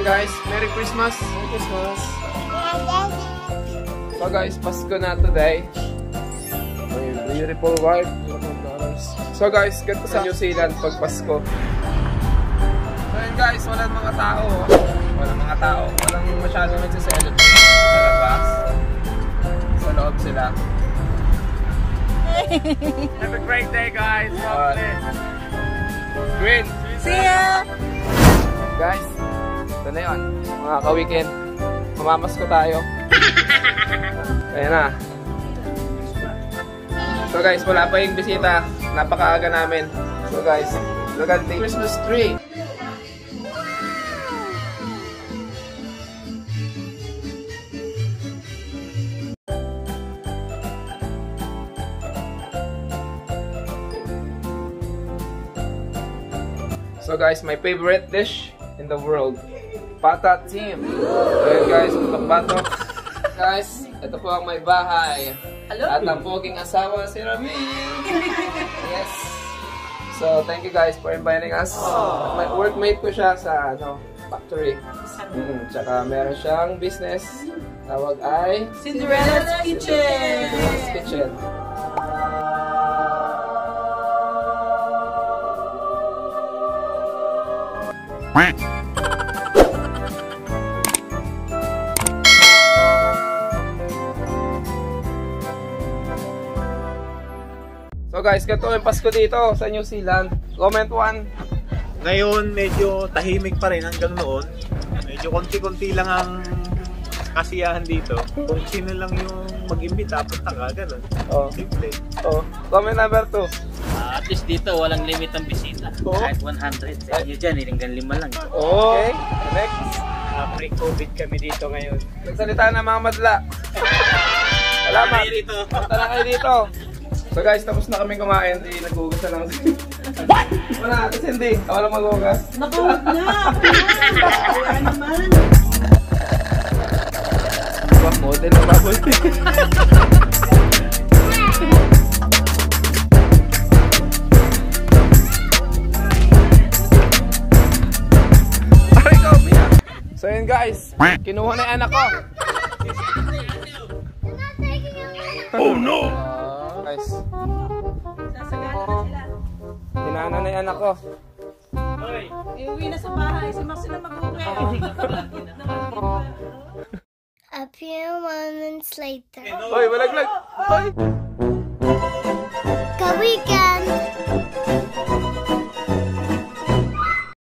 morning guys. Merry Christmas. Merry Christmas. So guys, Pasko na today. May beautiful wife. So guys, ganito sa New Zealand pag Pasko. So yun guys, walang mga tao. Walang masyadong nagsiselebrate sa labas. Sa loob sila. Have a great day guys. Green. See ya! Guys, ito na yun. Mga ka-weekend. Mamamasko tayo. Ayan na. So guys, wala pa yung bisita. Napakaaga namin. So guys, look at the Christmas tree. So guys, my favorite dish in the world, patatim. So yun guys, batok-batok. Guys, ito po ang may bahay. Hello? At ang poging asawa, si Rami. Yes. So thank you guys for inviting us. My workmate ko siya sa factory. Tsaka meron siyang business. Tawag ay Cinderella's Kitchen! Cinderella's Kitchen. So guys, ganito yung Pasko dito sa New Zealand. Comment 1. Ngayon, medyo tahimik pa rin hanggang noon. Medyo konti-konti lang ang kasiyahan dito. Kung sino lang yung mag-imbita, punta ka, gano'n. Simple. Comment number 2. At least dito, walang limit ang bisita. Kahit 100. Sa inyo dyan, hanggang 5 lang. Okay, next. Pre-COVID kami dito ngayon. Nagsalita ng mga madla. Salamat. Punta na kayo dito. So guys, tapos na kami kumain. Di naghugas na lang. What? Wala, kasi hindi. Ako lang maghugas. Nakuha na! Kaya naman! Wah, model na baboy. Aray ko, Mia. So yun guys, kinuha na yung anak ko. Oh no! Guys, Sasagana na sila. tinana na yung anak ko. Iuwi na sa bahay. Si Max na mag-uwi. A few moments later. Hoy, malaglag! Hoy!